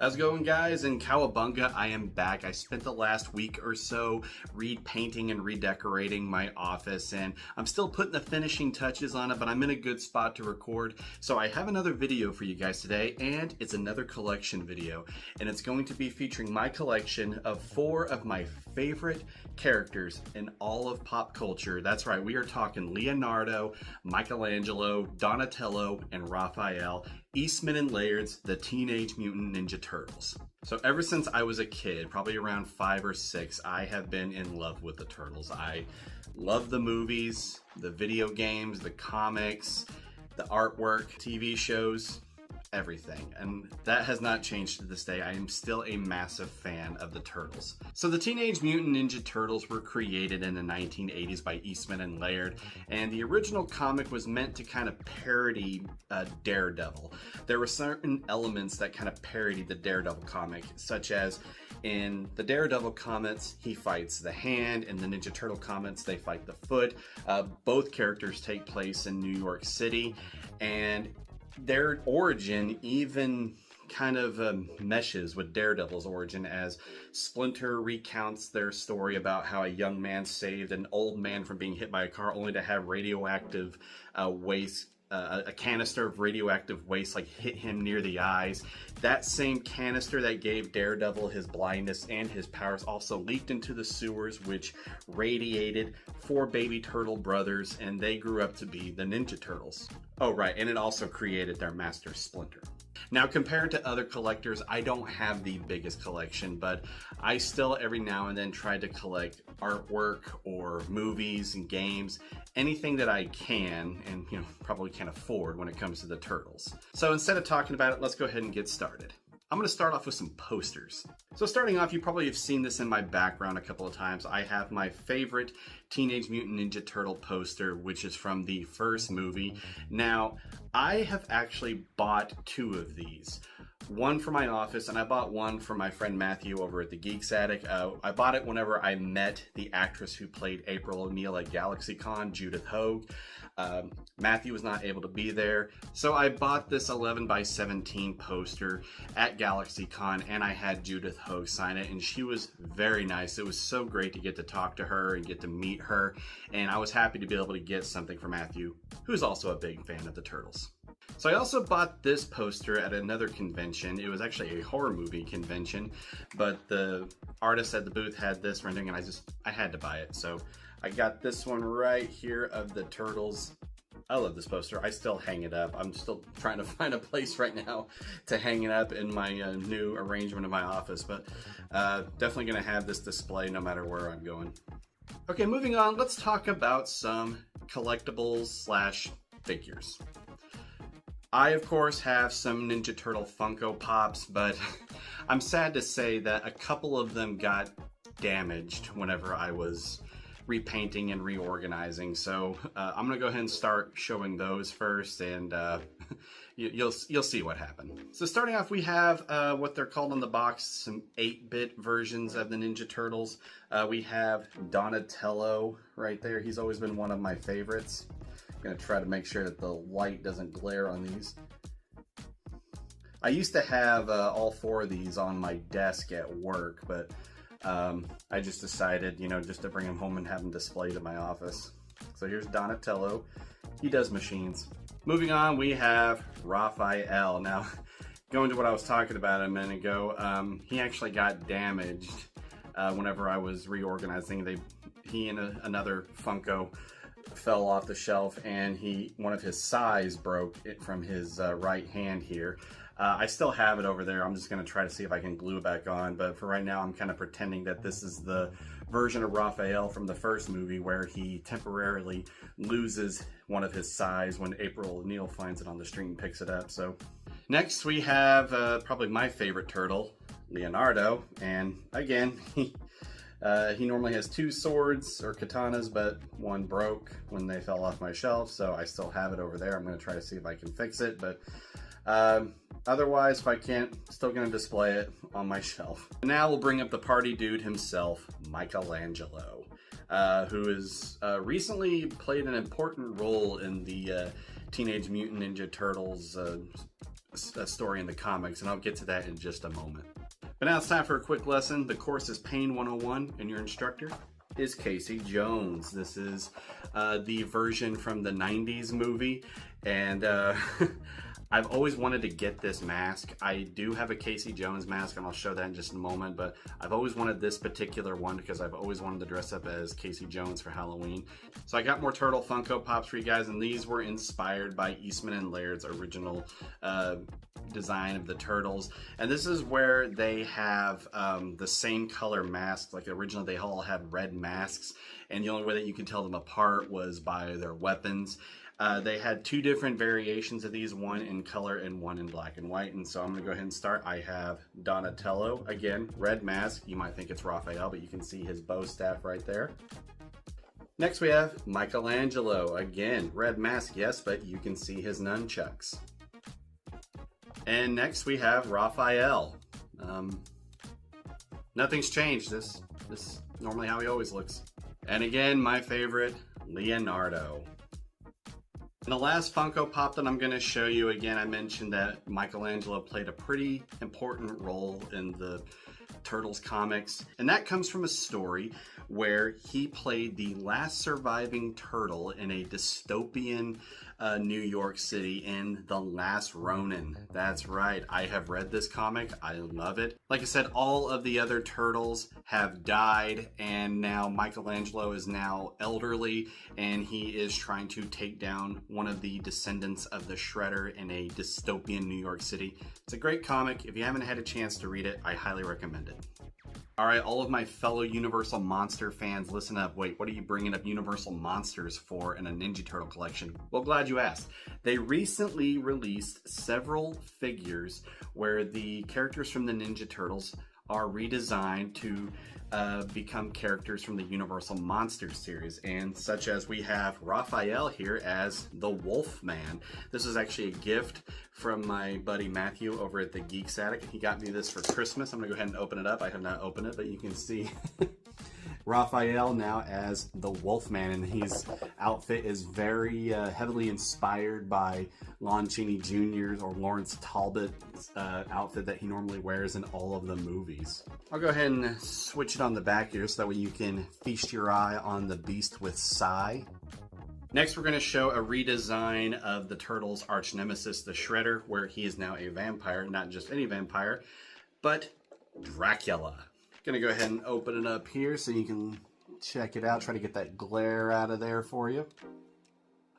How's it going, guys? In Cowabunga, I am back. I spent the last week or so repainting and redecorating my office, and I'm still putting the finishing touches on it, but I'm in a good spot to record. So I have another video for you guys today, and it's another collection video, and it's going to be featuring my collection of 4 of my favorite characters in all of pop culture. That's right, we are talking Leonardo, Michelangelo, Donatello, and Raphael, Eastman and Laird's The Teenage Mutant Ninja Turtles. So ever since I was a kid, probably around 5 or 6, I have been in love with the Turtles. I love the movies, the video games, the comics, the artwork, TV shows, everything. And that has not changed to this day. I am still a massive fan of the Turtles. So the Teenage Mutant Ninja Turtles were created in the 1980s by Eastman and Laird, and the original comic was meant to kind of parody Daredevil. There were certain elements that kind of parodied the Daredevil comic, such as in the Daredevil comics, he fights the hand. In the Ninja Turtle comics, they fight the foot. Both characters take place in New York City, and their origin even kind of meshes with Daredevil's origin, as Splinter recounts their story about how a young man saved an old man from being hit by a car only to have radioactive waste, a canister of radioactive waste like hit him near the eyes. That same canister that gave Daredevil his blindness and his powers also leaked into the sewers, which radiated 4 baby turtle brothers, and they grew up to be the Ninja Turtles. Oh right, and it also created their master Splinter. Now, compared to other collectors, I don't have the biggest collection, but I still every now and then try to collect artwork or movies and games, anything that I can and probably can afford when it comes to the Turtles. So instead of talking about it, let's go ahead and get started. I'm going to start off with some posters. So starting off, you probably have seen this in my background a couple of times. I have my favorite Teenage Mutant Ninja Turtle poster, which is from the first movie. Now, I have actually bought 2 of these. One for my office, and I bought one for my friend Matthew over at the Geeks Attic. I bought it whenever I met the actress who played April O'Neil at GalaxyCon, Judith Hogue. Matthew was not able to be there, so I bought this 11 by 17 poster at GalaxyCon, and I had Judith Hogue sign it, and she was very nice. It was so great to get to talk to her and get to meet her, and I was happy to be able to get something for Matthew, who's also a big fan of the Turtles. So I also bought this poster at another convention. It was actually a horror movie convention, but the artist at the booth had this rendering, and I had to buy it. So I got this one right here of the Turtles. I love this poster. I still hang it up. I'm still trying to find a place right now to hang it up in my new arrangement of my office, but definitely going to have this display no matter where I'm going. Okay, moving on, let's talk about some collectibles slash figures. I, of course, have some Ninja Turtle Funko Pops, but I'm sad to say that a couple of them got damaged whenever I was repainting and reorganizing. So I'm going to go ahead and start showing those first, and you'll see what happened. So starting off, we have what they're called on the box, some 8-bit versions of the Ninja Turtles. We have Donatello right there. He's always been one of my favorites. Gonna try to make sure that the light doesn't glare on these. I used to have all 4 of these on my desk at work, but I just decided, just to bring them home and have them displayed in my office. So here's Donatello. He does machines. Moving on, we have Raphael. Now, going to what I was talking about a minute ago, he actually got damaged whenever I was reorganizing. He and another Funko fell off the shelf, and one of his size broke it from his right hand here. I still have it over there. I'm just going to try to see if I can glue it back on, but for right now I'm kind of pretending that this is the version of Raphael from the first movie where he temporarily loses one of his size when April O'Neil finds it on the street and picks it up. So next we have probably my favorite turtle, Leonardo, and again he normally has 2 swords or katanas, but one broke when they fell off my shelf, so I still have it over there. I'm going to try to see if I can fix it, but otherwise, if I can't, still going to display it on my shelf. Now we'll bring up the party dude himself, Michelangelo, who has recently played an important role in the Teenage Mutant Ninja Turtles story in the comics, and I'll get to that in just a moment. But now it's time for a quick lesson. The course is Pain 101, and your instructor is Casey Jones. This is the version from the 90s movie, and I've always wanted to get this mask. I do have a Casey Jones mask, and I'll show that in just a moment, but I've always wanted this particular one because I've always wanted to dress up as Casey Jones for Halloween. So I got more Turtle Funko Pops for you guys, and these were inspired by Eastman and Laird's original design of the Turtles. And this is where they have the same color masks. Like originally they all had red masks, and the only way that you can tell them apart was by their weapons. They had two different variations of these, one in color and one in black and white. And so I'm going to go ahead and start. I have Donatello, again, red mask. You might think it's Raphael, but you can see his bow staff right there. Next we have Michelangelo, again, red mask, yes, but you can see his nunchucks. And next we have Raphael. Nothing's changed. This is normally how he always looks. And again, my favorite, Leonardo. And the last Funko Pop that I'm going to show you, again, I mentioned that Michelangelo played a pretty important role in the Turtles comics, and that comes from a story where he played the last surviving turtle in a dystopian New York City in The Last Ronin. That's right, I have read this comic, I love it. Like I said, all of the other turtles have died, and now Michelangelo is now elderly, and he is trying to take down one of the descendants of the Shredder in a dystopian New York City. It's a great comic. If you haven't had a chance to read it, I highly recommend it. Alright, all of my fellow Universal Monster fans, listen up. Wait, what are you bringing up Universal Monsters for in a Ninja Turtle collection? Well, glad you asked. They recently released several figures where the characters from the Ninja Turtles are redesigned to become characters from the Universal Monsters series, and such as we have Raphael here as the Wolfman. This is actually a gift from my buddy Matthew over at the Geeks Attic. He got me this for Christmas. I'm gonna go ahead and open it up. I have not opened it, but you can see Raphael now as the Wolfman, and his outfit is very heavily inspired by Lon Chaney Jr.'s or Lawrence Talbot's outfit that he normally wears in all of the movies. I'll go ahead and switch it on the back here so that way you can feast your eye on the beast with Psy. Next, we're going to show a redesign of the Turtles' arch nemesis, the Shredder, where he is now a vampire, not just any vampire, but Dracula. Gonna go ahead and open it up here so you can check it out. Try to get that glare out of there for you.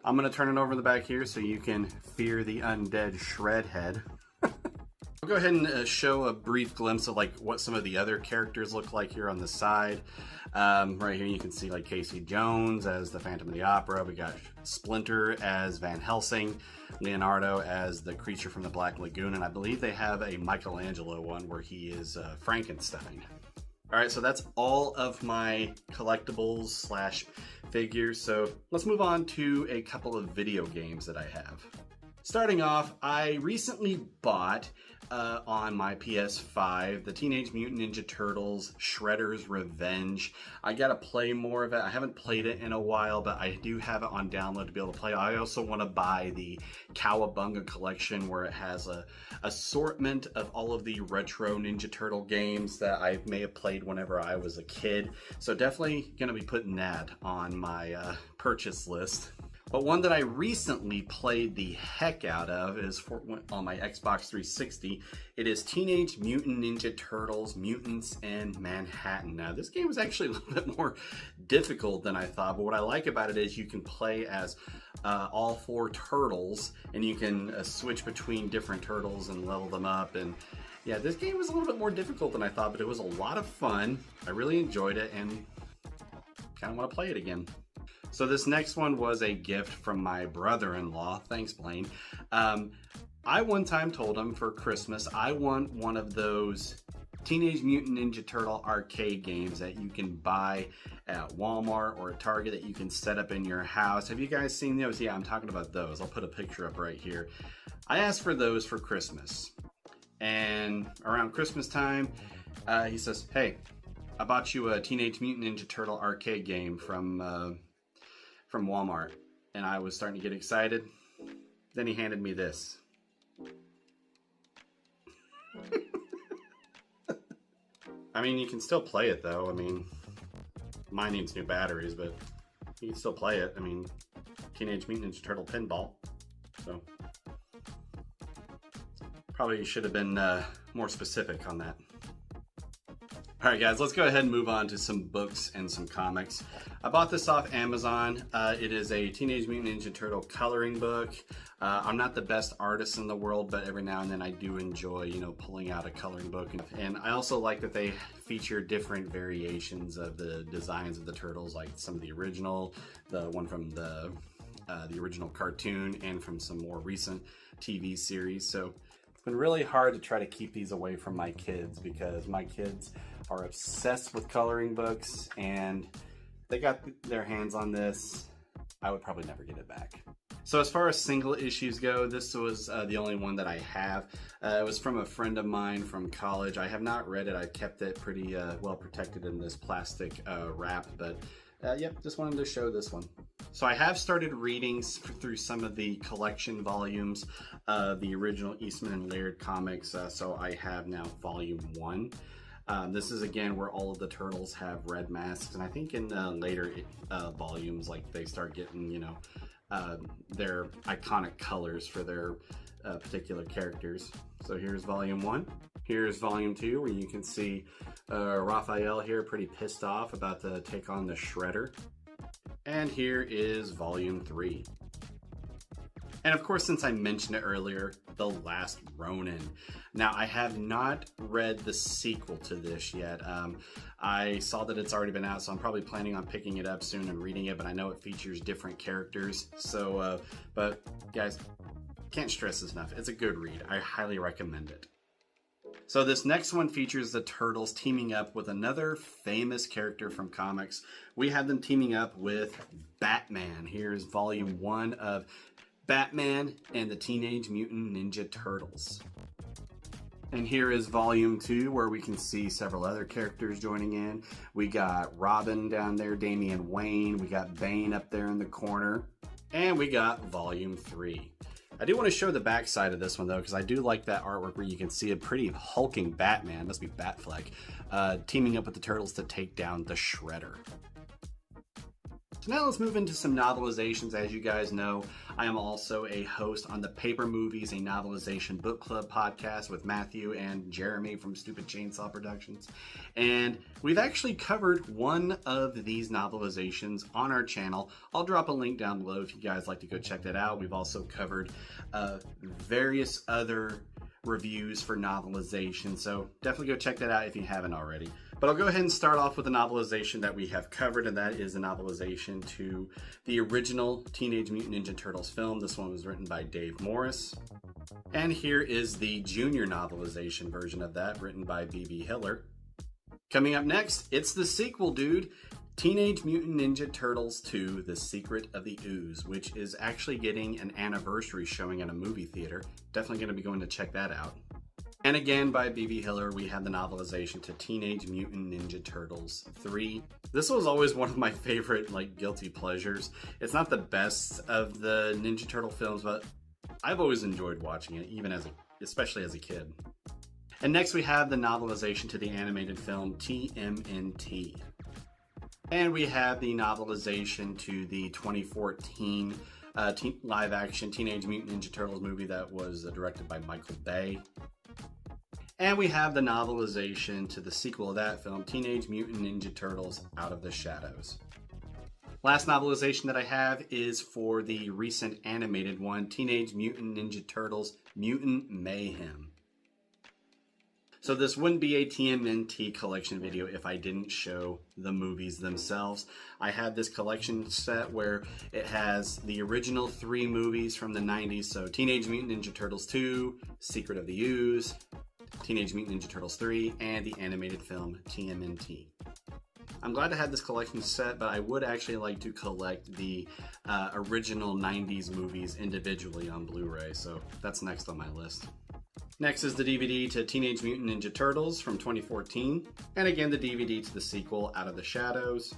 I'm gonna turn it over the back here so you can fear the undead Shredhead. I'll go ahead and show a brief glimpse of like what some of the other characters look like here on the side. Right here you can see like Casey Jones as the Phantom of the Opera. We got Splinter as Van Helsing, Leonardo as the creature from the Black Lagoon, and I believe they have a Michelangelo one where he is Frankenstein. Alright, so that's all of my collectibles slash figures, so let's move on to a couple of video games that I have. Starting off, I recently bought on my PS5 the Teenage Mutant Ninja Turtles Shredder's Revenge. I gotta play more of it. I haven't played it in a while, but I do have it on download to be able to play. I also want to buy the Cowabunga collection where it has a assortment of all of the retro Ninja Turtle games that I may have played whenever I was a kid. So definitely gonna be putting that on my purchase list. But one that I recently played the heck out of is on my Xbox 360. It is Teenage Mutant Ninja Turtles Mutants in Manhattan. Now, this game was actually a little bit more difficult than I thought, but what I like about it is you can play as all four turtles, and you can switch between different turtles and level them up. And yeah, this game was a little bit more difficult than I thought, but it was a lot of fun. I really enjoyed it and kind of want to play it again. So this next one was a gift from my brother-in-law. Thanks, Blaine. I one time told him for Christmas, I want one of those Teenage Mutant Ninja Turtle arcade games that you can buy at Walmart or at Target that you can set up in your house. Have you guys seen those? Yeah, I'm talking about those. I'll put a picture up right here. I asked for those for Christmas. And around Christmas time, he says, hey, I bought you a Teenage Mutant Ninja Turtle arcade game from Walmart, and I was starting to get excited. Then he handed me this. I mean, you can still play it though. I mean, mine needs new batteries, but you can still play it. I mean, Teenage Mutant Ninja Turtle pinball. So probably should have been more specific on that. Alright guys, let's go ahead and move on to some books and some comics. I bought this off Amazon. It is a Teenage Mutant Ninja Turtle coloring book. I'm not the best artist in the world, but every now and then I do enjoy, pulling out a coloring book. And I also like that they feature different variations of the designs of the turtles, like some of the original, the one from the original cartoon, and from some more recent TV series. So it's been really hard to try to keep these away from my kids because my kids are obsessed with coloring books, and they got their hands on this. I would probably never get it back. So as far as single issues go, this was the only one that I have. It was from a friend of mine from college. I have not read it. I kept it pretty well protected in this plastic wrap, but yep, just wanted to show this one. So I have started reading through some of the collection volumes of the original Eastman and Laird comics, so I have now volume 1. This is again where all of the turtles have red masks, and I think in later volumes, like they start getting, their iconic colors for their particular characters. So here's volume 1. Here's volume 2, where you can see Raphael here pretty pissed off about to take on the Shredder. And here is volume 3. And of course, since I mentioned it earlier, The Last Ronin. Now, I have not read the sequel to this yet. I saw that it's already been out, so I'm probably planning on picking it up soon and reading it, but I know it features different characters. So, but guys, can't stress this enough. It's a good read. I highly recommend it. So this next one features the Turtles teaming up with another famous character from comics. We have them teaming up with Batman. Here's volume 1 of Batman and the Teenage Mutant Ninja Turtles. And here is volume 2, where we can see several other characters joining in. We got Robin down there, Damian Wayne, we got Bane up there in the corner, and we got volume 3. I do want to show the back side of this one though, because I do like that artwork where you can see a pretty hulking Batman, must be Batfleck, teaming up with the Turtles to take down the Shredder. So now let's move into some novelizations. As you guys know, I am also a host on the Paper Movies, a novelization book club podcast with Matthew and Jeremy from Stupid Chainsaw Productions. And we've actually covered one of these novelizations on our channel. I'll drop a link down below if you guys like to go check that out. We've also covered various other reviews for novelization, so definitely go check that out if you haven't already. But I'll go ahead and start off with the novelization that we have covered, and that is the novelization to the original Teenage Mutant Ninja Turtles film. This one was written by Dave Morris. And here is the junior novelization version of that, written by B.B. Hiller. Coming up next, it's the sequel, dude. Teenage Mutant Ninja Turtles 2, The Secret of the Ooze, which is actually getting an anniversary showing at a movie theater. Definitely going to be going to check that out. And again, by B.B. Hiller, we have the novelization to Teenage Mutant Ninja Turtles 3. This was always one of my favorite, guilty pleasures. It's not the best of the Ninja Turtle films, but I've always enjoyed watching it, especially as a kid. And next we have the novelization to the animated film TMNT. And we have the novelization to the 2014 live-action Teenage Mutant Ninja Turtles movie that was directed by Michael Bay. And we have the novelization to the sequel of that film, Teenage Mutant Ninja Turtles Out of the Shadows. Last novelization that I have is for the recent animated one, Teenage Mutant Ninja Turtles Mutant Mayhem. So this wouldn't be a TMNT collection video if I didn't show the movies themselves. I have this collection set where it has the original 3 movies from the 90s, so Teenage Mutant Ninja Turtles 2, Secret of the Ooze, Teenage Mutant Ninja Turtles 3, and the animated film TMNT. I'm glad to have this collection set, but I would actually like to collect the original 90s movies individually on Blu-ray, so that's next on my list. Next is the DVD to Teenage Mutant Ninja Turtles from 2014, and again the DVD to the sequel, Out of the Shadows.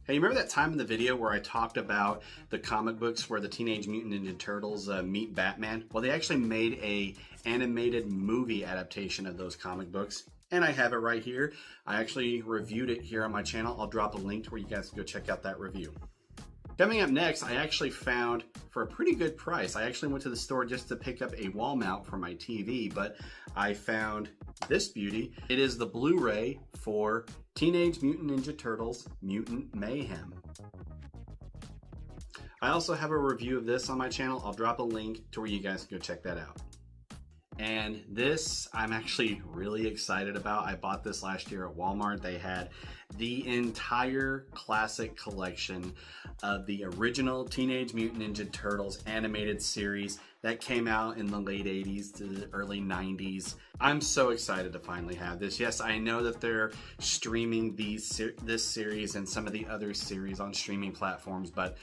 Hey, you remember that time in the video where I talked about the comic books where the Teenage Mutant Ninja Turtles meet Batman? Well, they actually made a animated movie adaptation of those comic books, and I have it right here. I actually reviewed it here on my channel. I'll drop a link to where you guys can go check out that review. Coming up next, I actually found, for a pretty good price, I actually went to the store just to pick up a wall mount for my TV, but I found this beauty. It is the Blu-ray for Teenage Mutant Ninja Turtles Mutant Mayhem. I also have a review of this on my channel. I'll drop a link to where you guys can go check that out. And this I'm actually really excited about. I bought this last year at Walmart. They had the entire classic collection of the original Teenage Mutant Ninja Turtles animated series that came out in the late 80s to the early 90s. I'm so excited to finally have this. Yes, I know that they're streaming this series and some of the other series on streaming platforms, but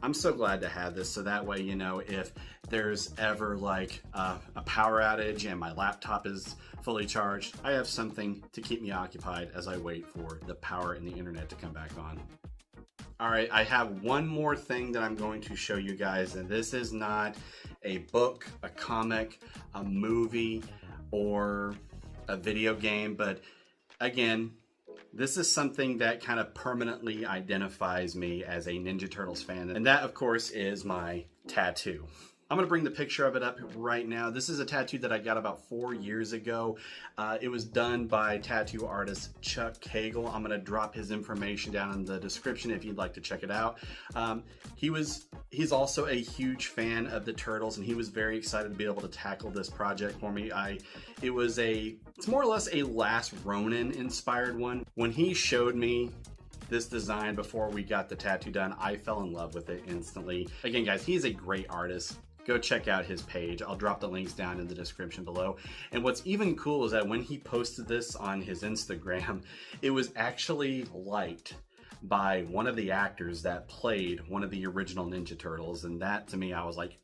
I'm so glad to have this, so that way, you know, if there's ever like a power outage and my laptop is fully charged, I have something to keep me occupied as I wait for the power and the internet to come back on. All right, I have one more thing that I'm going to show you guys, and this is not a book, a comic, a movie, or a video game, but again, this is something that kind of permanently identifies me as a Ninja Turtles fan, and that, of course, is my tattoo. I'm going to bring the picture of it up right now. This is a tattoo that I got about 4 years ago. It was done by tattoo artist Chuck Cagle. I'm going to drop his information down in the description if you'd like to check it out. He's also a huge fan of the Turtles, and he was very excited to be able to tackle this project for me. It's more or less a Last Ronin inspired one. When he showed me this design before we got the tattoo done, I fell in love with it instantly. Again, guys, he's a great artist. Go check out his page. I'll drop the links down in the description below. And what's even cool is that when he posted this on his Instagram, it was actually liked by one of the actors that played one of the original Ninja Turtles. And that, to me, I was like...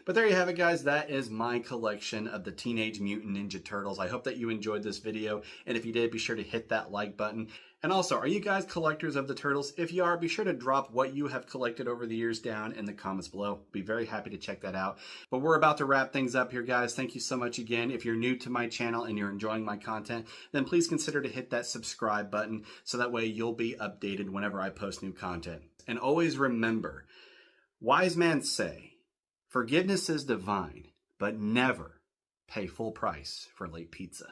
But there you have it, guys. That is my collection of the Teenage Mutant Ninja Turtles. I hope that you enjoyed this video, and if you did, be sure to hit that like button. And also, are you guys collectors of the Turtles? If you are, be sure to drop what you have collected over the years down in the comments below. Be very happy to check that out. But we're about to wrap things up here, guys. Thank you so much again. If you're new to my channel and you're enjoying my content, then please consider to hit that subscribe button so that way you'll be updated whenever I post new content. And always remember, wise men say, forgiveness is divine, but never pay full price for late pizza.